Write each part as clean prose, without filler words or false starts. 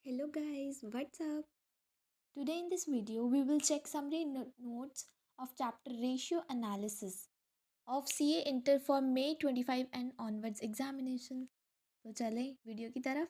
Hello guys, what's up? Today in this video we will check summary notes of chapter ratio analysis of CA Inter for May 25 and onwards examination. तो चले video की तरफ।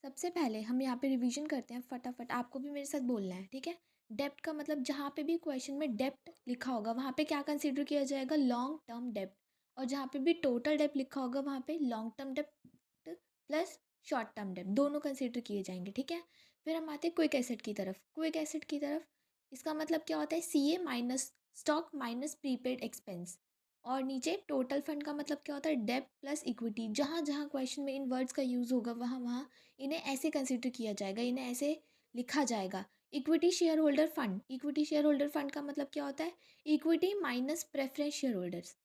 सबसे पहले हम यहाँ पे रिवीजन करते हैं फटाफट। आपको भी मेरे साथ बोलना है, ठीक है। डेप्ट का मतलब जहाँ पे भी क्वेश्चन में डेप्ट लिखा होगा वहाँ पे क्या कंसीडर किया जाएगा, लॉन्ग टर्म डेप्ट। और जहाँ पे भी टोटल डेप्ट लिखा होगा वहाँ पे लॉन्ग टर्म डेप्ट प्लस शॉर्ट टर्म डेप्ट दोनों कंसीडर किए जाएंगे, ठीक है। फिर हम आते हैं क्विक एसेट की तरफ। क्विक एसेट की तरफ इसका मतलब क्या होता है, CA minus stock minus prepaid expense. और नीचे टोटल फंड का मतलब क्या होता है, डेप्ट प्लस इक्विटी। जहाँ जहाँ क्वेश्चन में इन वर्ड्स का यूज़ होगा वहाँ वहाँ इन्हें ऐसे कंसिडर किया जाएगा, इन्हें ऐसे लिखा जाएगा। Equity share holder fund, equity share holder fund का मतलब क्या होता है, equity minus preference share holders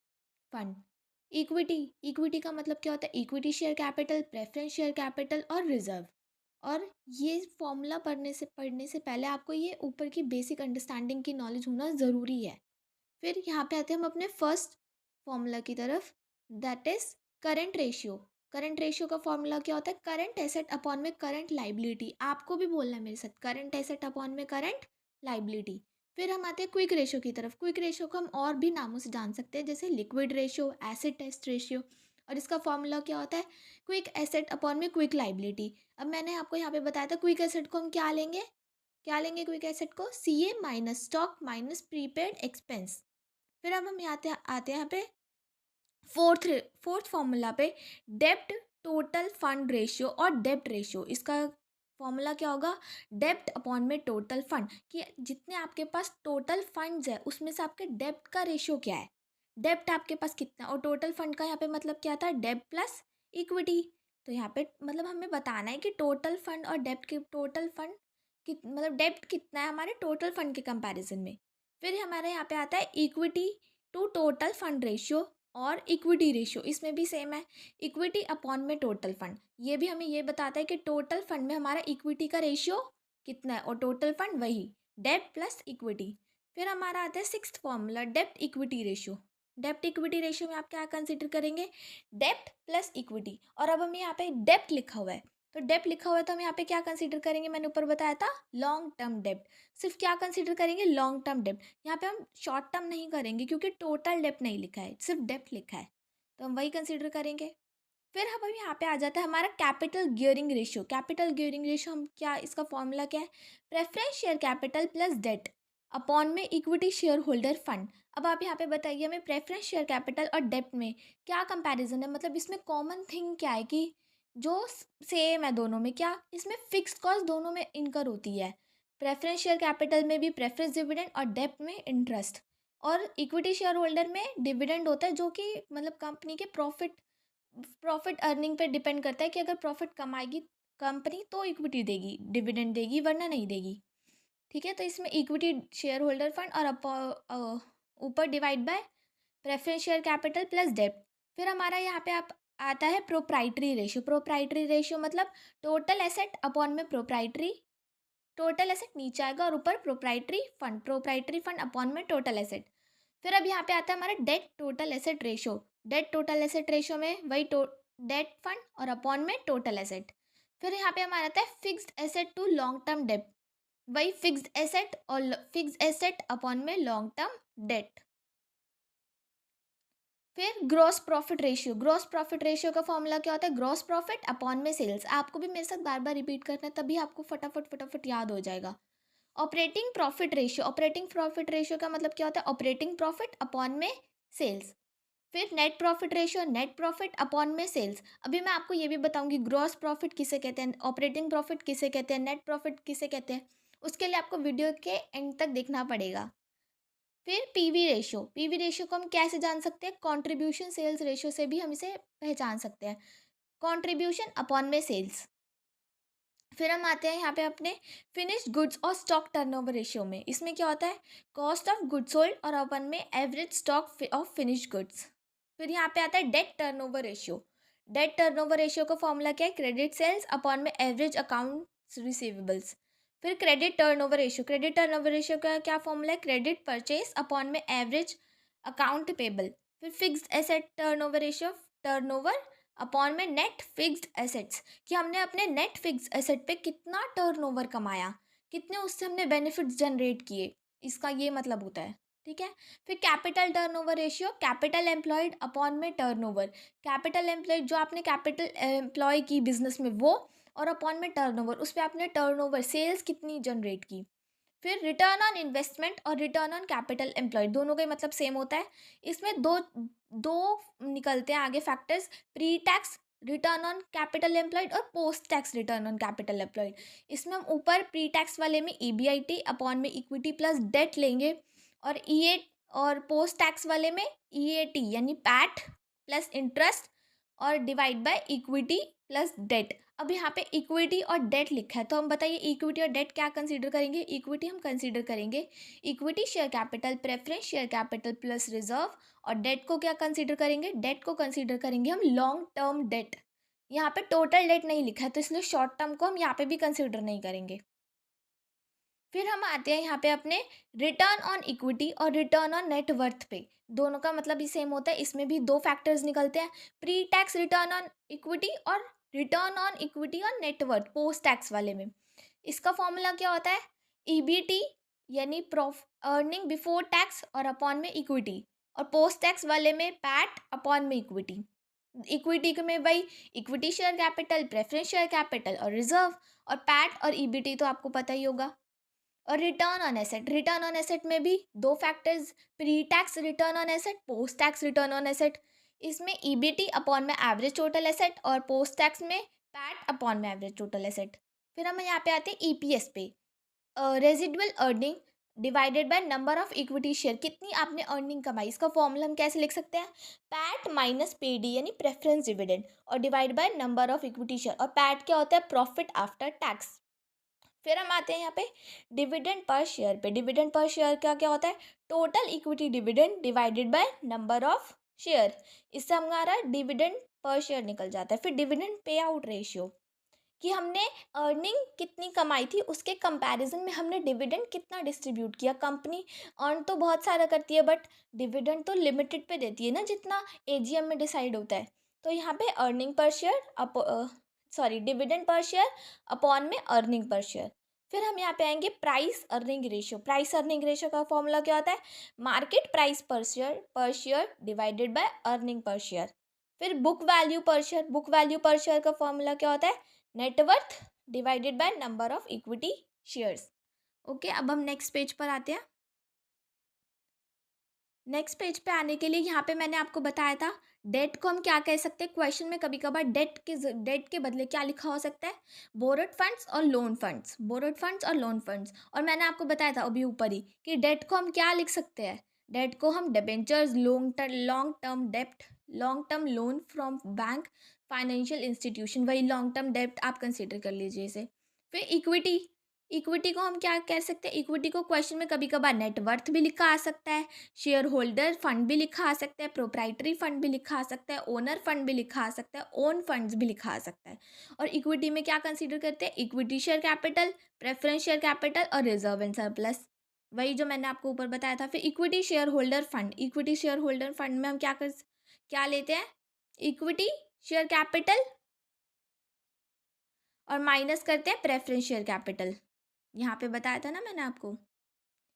fund. Equity, equity का मतलब क्या होता है, equity share capital, preference share capital और रिजर्व। और ये फॉर्मूला पढ़ने से पहले आपको ये ऊपर की बेसिक अंडरस्टैंडिंग की नॉलेज होना ज़रूरी है। फिर यहाँ पे आते हैं हम अपने फर्स्ट फॉर्मूला की तरफ, that is current ratio. Current ratio का फॉर्मूला क्या होता है, करंट एसेट अपॉन में करंट लाइबिलिटी। आपको भी बोलना है मेरे साथ, करंट एसेट अपॉन में करंट लाइबिलिटी। फिर हम आते हैं क्विक रेशियो की तरफ। क्विक रेशियो को हम और भी नामों से जान सकते हैं, जैसे liquid ratio, acid test ratio. और इसका फॉर्मूला क्या होता है, क्विक एसेट अपॉन में क्विक लाइबिलिटी। अब मैंने आपको यहाँ पे बताया था क्विक एसेट को हम क्या लेंगे, क्या लेंगे क्विक एसेट को, CA minus stock minus prepaid expense. फिर अब हम आते हैं यहाँ पे फोर्थ फॉर्मूला पे, डेप्ट टोटल फंड रेशियो और डेप्ट रेशियो। इसका फॉर्मूला क्या होगा, डेप्ट अपॉन में टोटल फंड, कि जितने आपके पास टोटल फंड्स है उसमें से आपके डेप्ट का रेशियो क्या है, डेप्ट आपके पास कितना है। और टोटल फंड का यहाँ पे मतलब क्या था, डेप्ट प्लस इक्विटी। तो यहाँ पे मतलब हमें बताना है कि टोटल फंड और डेप्ट के टोटल फंड मतलब डेप्ट कितना है हमारे टोटल फंड के कंपैरिजन में। फिर हमारे यहाँ पे आता है equity to total fund ratio और इक्विटी रेशियो, इसमें भी सेम है, इक्विटी अपॉन में टोटल फंड। ये भी हमें ये बताता है कि टोटल फंड में हमारा इक्विटी का रेशियो कितना है, और टोटल फंड वही डेब्ट प्लस इक्विटी। फिर हमारा आता है सिक्स्थ फॉर्मूला, डेब्ट इक्विटी रेशियो। डेब्ट इक्विटी रेशियो में आप क्या कंसिडर करेंगे, डेब्ट प्लस इक्विटी। और अब हमें यहाँ पे डेब्ट लिखा हुआ है, तो डेब्ट लिखा हुआ है तो हम यहाँ पे क्या कंसिडर करेंगे, मैंने ऊपर बताया था लॉन्ग टर्म डेब्ट। सिर्फ क्या कंसिडर करेंगे, लॉन्ग टर्म डेब्ट। यहाँ पे हम शॉर्ट टर्म नहीं करेंगे क्योंकि टोटल डेप्ट नहीं लिखा है, सिर्फ डेप्ट लिखा है, तो हम वही कंसिडर करेंगे। फिर हम यहाँ पे आ जाता है हमारा capital gearing ratio. Capital gearing ratio हम क्या, इसका फॉर्मूला क्या है, preference share capital plus debt upon में इक्विटी शेयर होल्डर फंड। अब आप यहाँ पे बताइए हमें प्रेफरेंस शेयर कैपिटल और डेप्ट में क्या कंपैरिजन है, मतलब इसमें कॉमन थिंग क्या है कि जो सेम है दोनों में, क्या इसमें फिक्स्ड कॉस्ट दोनों में इनकर होती है। प्रेफरेंस शेयर कैपिटल में भी प्रेफरेंस डिविडेंड और डेप्ट में इंटरेस्ट। और इक्विटी शेयर होल्डर में डिविडेंड होता है जो कि मतलब कंपनी के प्रॉफिट अर्निंग पे डिपेंड करता है कि अगर प्रॉफिट कमाएगी कंपनी तो इक्विटी देगी, डिविडेंड देगी, वरना नहीं देगी, ठीक है। तो इसमें इक्विटी शेयर होल्डर फंड और ऊपर divide by preference share capital plus डेप्ट। फिर हमारा यहाँ पे आप आता है प्रोप्राइटरी रेशियो। प्रोप्राइटरी रेशियो मतलब टोटल एसेट अपॉन में प्रोप्राइटरी, टोटल एसेट नीचे आएगा और ऊपर प्रोप्राइटरी फंड अपॉन में टोटल एसेट। फिर अब यहाँ पे आता है हमारा debt total asset ratio. Debt total asset ratio में वही डेट फंड और अपॉन में टोटल एसेट। फिर यहाँ पे हमारा आता है fixed asset to long term debt, वही फिक्स्ड एसेट और फिक्स्ड एसेट अपॉन में लॉन्ग टर्म डेट। फिर gross profit ratio. Gross profit ratio का फॉर्मूला क्या होता है, ग्रॉस प्रॉफिट अपॉन में सेल्स। आपको भी मेरे साथ बार बार रिपीट करना है, तभी आपको फटाफट फटाफट याद हो जाएगा। Operating profit ratio. Operating profit ratio का मतलब क्या होता है, ऑपरेटिंग प्रॉफिट अपॉन में सेल्स। फिर net profit ratio, net profit upon में सेल्स। अभी मैं आपको ये भी बताऊंगी ग्रॉस प्रॉफिट किसे कहते हैं, ऑपरेटिंग प्रॉफिट किसे कहते हैं, नेट प्रॉफिट किसे कहते हैं, उसके लिए आपको वीडियो के एंड तक देखना पड़ेगा। फिर पीवी रेशियो। पीवी रेशियो को हम कैसे जान सकते हैं, कंट्रीब्यूशन सेल्स रेशियो से भी हम इसे पहचान सकते हैं, कंट्रीब्यूशन अपॉन में सेल्स। फिर हम आते हैं यहाँ पे अपने फिनिश्ड गुड्स और स्टॉक टर्नओवर रेशियो में। इसमें क्या होता है, कॉस्ट ऑफ गुड्स सोल्ड और अपन में average stock of finished goods. फिर यहाँ पे आता है debt turnover ratio. Debt turnover ratio का फॉर्मूला क्या है, क्रेडिट सेल्स अपॉन में एवरेज अकाउंट्स रिसीवेबल्स। फिर credit turnover ratio. Credit turnover ratio का क्या फॉर्मूला है, क्रेडिट परचेज अपॉन में एवरेज अकाउंट पेबल। फिर fixed asset turnover ratio, turnover upon में नेट फिक्स्ड एसेट्स, कि हमने अपने नेट फिक्स्ड एसेट पे कितना टर्नओवर कमाया, कितने उससे हमने बेनिफिट्स जनरेट किए, इसका ये मतलब होता है। ठीक है। फिर capital turnover ratio, capital employed upon में टर्नओवर, कैपिटल एम्प्लॉयड जो आपने कैपिटल एम्प्लॉय की बिजनेस में वो, और अपॉन में टर्नओवर उस पर आपने टर्नओवर सेल्स कितनी जनरेट की। फिर रिटर्न ऑन इन्वेस्टमेंट और रिटर्न ऑन कैपिटल एम्प्लॉयड, दोनों का मतलब सेम होता है। इसमें दो दो निकलते हैं आगे factors, pre tax return on capital employed और post tax return on capital employed. इसमें हम ऊपर प्री टैक्स वाले में ईबीआईटी अपॉन में इक्विटी प्लस डेट लेंगे, और ईए और पोस्ट टैक्स वाले में ईएटी यानी पैट प्लस इंटरेस्ट और divide by equity plus debt. अब यहाँ पे इक्विटी और डेट लिखा है, तो हम बताइए इक्विटी और डेट क्या कंसीडर करेंगे। इक्विटी हम कंसीडर करेंगे equity share capital preference share capital plus reserve, और डेट को क्या कंसीडर करेंगे, डेट को कंसीडर करेंगे हम लॉन्ग टर्म डेट। यहाँ पे टोटल डेट नहीं लिखा है तो इसलिए शॉर्ट टर्म को हम यहाँ पे भी कंसीडर नहीं करेंगे। फिर हम आते हैं यहाँ पे अपने रिटर्न ऑन इक्विटी और रिटर्न ऑन नेट वर्थ पे, दोनों का मतलब ही सेम होता है। इसमें भी दो फैक्टर्स निकलते हैं, pre tax return on equity और रिटर्न ऑन इक्विटी और नेटवर्थ पोस्ट टैक्स वाले में। इसका फॉर्मूला क्या होता है, ईबीटी यानी अर्निंग बिफोर टैक्स और अपॉन में इक्विटी, और पोस्ट टैक्स वाले में पैट अपॉन में इक्विटी। इक्विटी में भाई equity share capital preference share capital और रिजर्व, और पैट और ईबीटी तो आपको पता ही होगा। और return on asset, return on asset में भी दो factors, pre tax return on asset post tax return on asset. इसमें ईबीटी अपॉन में एवरेज टोटल एसेट और पोस्ट टैक्स में पैट अपॉन में एवरेज टोटल एसेट। फिर हम यहाँ पे आते हैं ईपीएस पे, residual earning divided by number of equity share, कितनी आपने अर्निंग कमाई। इसका फॉर्मूला हम कैसे लिख सकते हैं, पैट माइनस पेडी यानी प्रेफरेंस डिविडेंड और divide by number of equity share, और पैट क्या होता है, प्रॉफिट आफ्टर टैक्स। फिर हम आते हैं यहाँ पे डिविडेंड पर शेयर पे, डिविडेंड पर शेयर का क्या होता है, total equity dividend divided by number of share, इससे हमारा डिविडेंड पर शेयर निकल जाता है। फिर डिविडेंड पे आउट रेशियो, कि हमने अर्निंग कितनी कमाई थी उसके कंपैरिजन में हमने डिविडेंड कितना डिस्ट्रीब्यूट किया। कंपनी अर्न तो बहुत सारा करती है बट डिविडेंड तो लिमिटेड पे देती है ना, जितना एजीएम में डिसाइड होता है। तो यहाँ पे earning per share dividend per share upon में अर्निंग पर शेयर। फिर हम यहाँ पे आएंगे price earning ratio, price earning ratio का फॉर्मूला क्या होता है, मार्केट प्राइस पर share divided by earning per share. फिर बुक वैल्यू पर शेयर, बुक वैल्यू पर शेयर का फॉर्मूला क्या होता है, net worth divided by number of equity shares. Okay, अब हम नेक्स्ट पेज पर आते हैं। नेक्स्ट पेज पे आने के लिए यहाँ पे मैंने आपको बताया था डेट को हम क्या कह सकते हैं। क्वेश्चन में कभी कभार डेट के बदले क्या लिखा हो सकता है, बोरोड फंड्स और लोन फंड्स, बोरोड फंड्स और लोन फंड्स। और मैंने आपको बताया था अभी ऊपर ही कि डेट को हम क्या लिख सकते हैं, डेट को हम डिबेंचर्स, लॉन्ग टर्म डेप्ट, long term loan from bank financial institution, वही लॉन्ग टर्म डेप्ट आप कंसिडर कर लीजिए इसे। फिर इक्विटी, इक्विटी को हम क्या कह सकते हैं, इक्विटी को क्वेश्चन में कभी कभार नेटवर्थ भी लिखा आ सकता है, शेयर होल्डर फंड भी लिखा आ सकता है, प्रोप्राइटरी फंड भी लिखा आ सकता है, ओनर फंड भी लिखा आ सकता है, ओन फंड्स भी लिखा आ सकता है। और इक्विटी में क्या कंसीडर करते हैं, equity share capital, preference share capital और रिजर्व एंड सरप्लस, वही जो मैंने आपको ऊपर बताया था। फिर equity share holder fund, equity share holder fund में हम क्या लेते हैं, इक्विटी शेयर कैपिटल और माइनस करते हैं प्रेफरेंस शेयर कैपिटल। यहाँ पे बताया था ना मैंने आपको,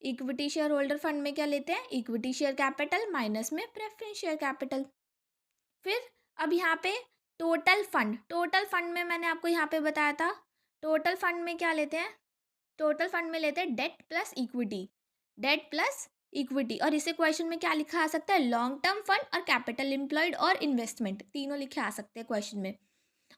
इक्विटी शेयर होल्डर फंड में क्या लेते हैं, इक्विटी शेयर कैपिटल माइनस में प्रेफरेंस शेयर कैपिटल। फिर अब यहाँ पे टोटल फंड, टोटल फंड में मैंने आपको यहाँ पे बताया था, टोटल फंड में क्या लेते हैं, टोटल फंड में लेते हैं debt plus equity, debt plus equity. और इसे क्वेश्चन में क्या लिखा आ सकता है, लॉन्ग टर्म फंड और कैपिटल एम्प्लॉयड और इन्वेस्टमेंट, तीनों लिखे आ सकते हैं क्वेश्चन में।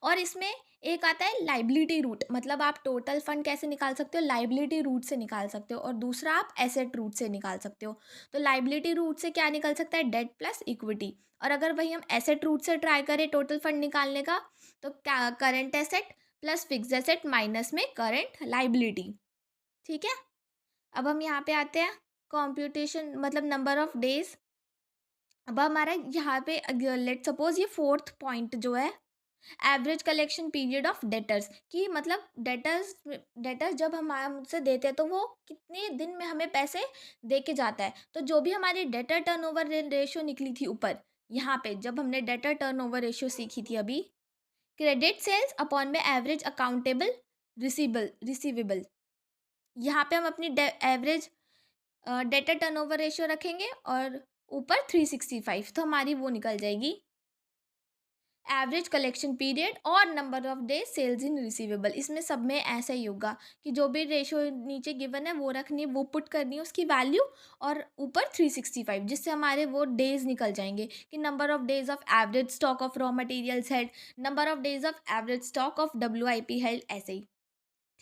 और इसमें एक आता है लाइबिलिटी रूट, मतलब आप टोटल फंड कैसे निकाल सकते हो, लाइबिलिटी रूट से निकाल सकते हो, और दूसरा आप एसेट रूट से निकाल सकते हो। तो लाइबिलिटी रूट से क्या निकल सकता है, डेट प्लस इक्विटी। और अगर वही हम एसेट रूट से ट्राई करें टोटल फंड निकालने का, तो क्या, current asset plus fix asset minus में करंट लाइबिलिटी। ठीक है, अब हम यहाँ पे आते हैं कॉम्प्यूटेशन, मतलब नंबर ऑफ डेज। अब हमारा यहाँ पे लेट सपोज ये फोर्थ पॉइंट जो है, average collection period of debtors, कि मतलब डेटर्स जब हम हमसे देते हैं तो वो कितने दिन में हमें पैसे दे के जाता है। तो जो भी हमारी डेटर टर्नओवर रेशियो निकली थी ऊपर, यहाँ पे जब हमने डेटर टर्नओवर रेशियो सीखी थी अभी, क्रेडिट सेल्स अपॉन में एवरेज अकाउंटेबल रिसीवेबल, यहाँ पे हम अपनी एवरेज डेटर टर्नओवर रेशियो रखेंगे और ऊपर 365, तो हमारी वो निकल जाएगी एवरेज कलेक्शन पीरियड और number of days sales in receivable. इसमें सब में ऐसा ही होगा कि जो भी रेशो नीचे गिवन है वो रखनी, वो पुट करनी है उसकी वैल्यू, और ऊपर 365, जिससे हमारे वो डेज निकल जाएंगे कि number of days of average stock of raw materials held, number of days of average stock of WIP held, ऐसे ही।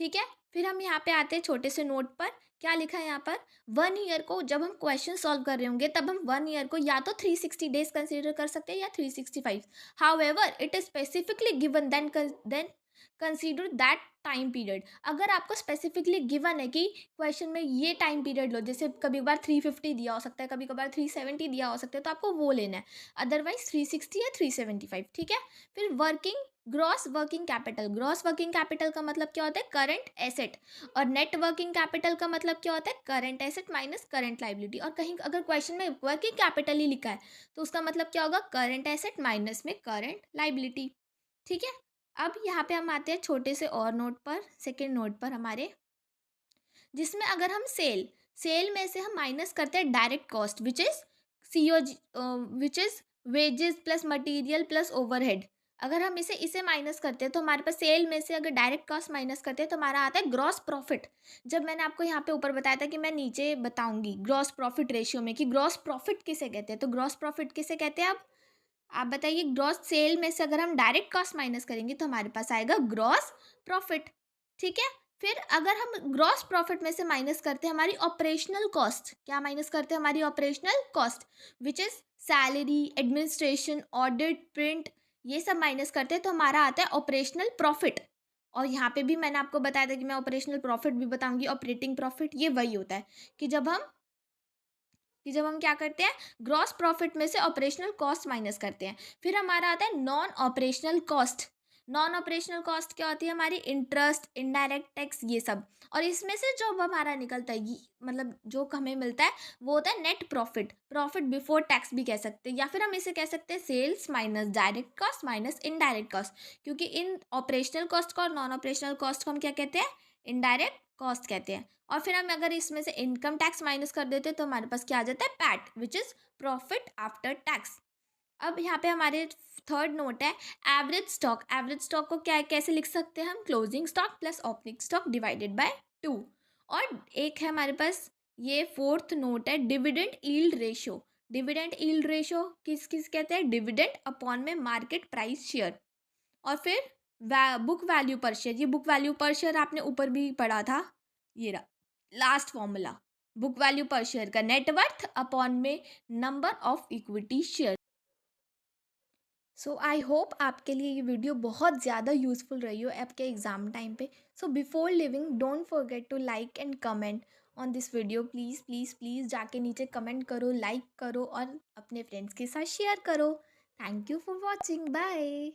ठीक है, फिर हम यहाँ पे आते हैं छोटे से नोट पर। क्या लिखा है यहाँ पर, 1 ईयर को जब हम क्वेश्चन सॉल्व कर रहे होंगे तब हम 1 ईयर को या तो 360 डेज कंसिडर कर सकते हैं या 365। However it is specifically given then consider that time period. अगर आपको स्पेसिफिकली गिवन है कि क्वेश्चन में ये टाइम पीरियड लो, जैसे कभी कभार 350 दिया हो सकता है, कभी कभार 370 दिया हो सकता है, तो आपको वो लेना है, अदरवाइज 360 या 375। ठीक है, फिर working gross working capital. Gross working capital का मतलब क्या होता है, करंट एसेट, और नेट वर्किंग कैपिटल का मतलब क्या होता है, current asset minus current liability. और कहीं अगर क्वेश्चन में वर्किंग कैपिटल ही लिखा है तो उसका मतलब क्या होगा, करंट एसेट माइनस में करंट लाइबिलिटी। ठीक है, अब यहाँ पे हम आते हैं छोटे से और नोट पर, सेकेंड नोट पर हमारे, जिसमें अगर हम सेल में से हम माइनस करते हैं direct cost which is COG, which is wages plus material plus overhead. अगर हम इसे माइनस करते हैं तो हमारे पास सेल में से अगर डायरेक्ट कॉस्ट माइनस करते हैं तो हमारा आता है ग्रॉस प्रॉफिट। जब मैंने आपको यहाँ पे ऊपर बताया था कि मैं नीचे बताऊंगी ग्रॉस प्रॉफिट रेशियो में कि ग्रॉस प्रॉफिट किसे कहते हैं, तो ग्रॉस प्रॉफिट किसे कहते हैं, अब आप बताइए। ग्रॉस सेल में से अगर हम डायरेक्ट कॉस्ट माइनस करेंगे तो हमारे पास आएगा ग्रॉस प्रॉफिट। ठीक है, फिर अगर हम ग्रॉस प्रॉफिट में से माइनस करते हैं हमारी ऑपरेशनल कॉस्ट, क्या माइनस करते हैं, हमारी operational cost which is salary, administration, audit, print, ये सब माइनस करते हैं तो हमारा आता है ऑपरेशनल प्रॉफिट। और यहाँ पे भी मैंने आपको बताया था कि मैं ऑपरेशनल प्रॉफिट भी बताऊंगी, ऑपरेटिंग प्रॉफिट। ये वही होता है कि जब हम क्या करते हैं, ग्रॉस प्रॉफिट में से ऑपरेशनल कॉस्ट माइनस करते हैं। फिर हमारा आता है non operational cost. Non operational cost क्या होती है, हमारी इंटरेस्ट, इनडायरेक्ट टैक्स, ये सब। और इसमें से जो हमारा निकलता है मतलब जो हमें मिलता है वो होता है net profit, profit before tax भी कह सकते हैं, या फिर हम इसे कह सकते हैं sales minus direct cost minus indirect cost, क्योंकि इन ऑपरेशनल कॉस्ट को और नॉन ऑपरेशनल कॉस्ट को हम क्या कहते हैं, इनडायरेक्ट कॉस्ट कहते हैं। और फिर हम अगर इसमें से इनकम टैक्स माइनस कर देते तो हमारे पास क्या आ जाता है, PAT which is profit after tax. अब यहाँ पे हमारे थर्ड नोट है एवरेज स्टॉक। एवरेज स्टॉक को क्या कैसे लिख सकते हैं हम, closing stock plus opening stock divided by 2। और एक है हमारे पास ये फोर्थ नोट है dividend yield ratio. Dividend yield ratio किस किस कहते हैं, डिविडेंड अपॉन में मार्केट प्राइस शेयर। और फिर बुक वैल्यू पर शेयर, ये बुक वैल्यू पर शेयर आपने ऊपर भी पढ़ा था, ये रहा लास्ट फॉर्मूला, बुक वैल्यू पर शेयर का नेटवर्थ अपॉन में number of equity share. So I hope आपके लिए ये वीडियो बहुत ज़्यादा यूज़फुल रही हो आपके एग्ज़ाम टाइम पे। So before leaving don't forget to like and comment on this video. Please please please जाके नीचे कमेंट करो, लाइक करो और अपने फ्रेंड्स के साथ शेयर करो। Thank you for watching, bye.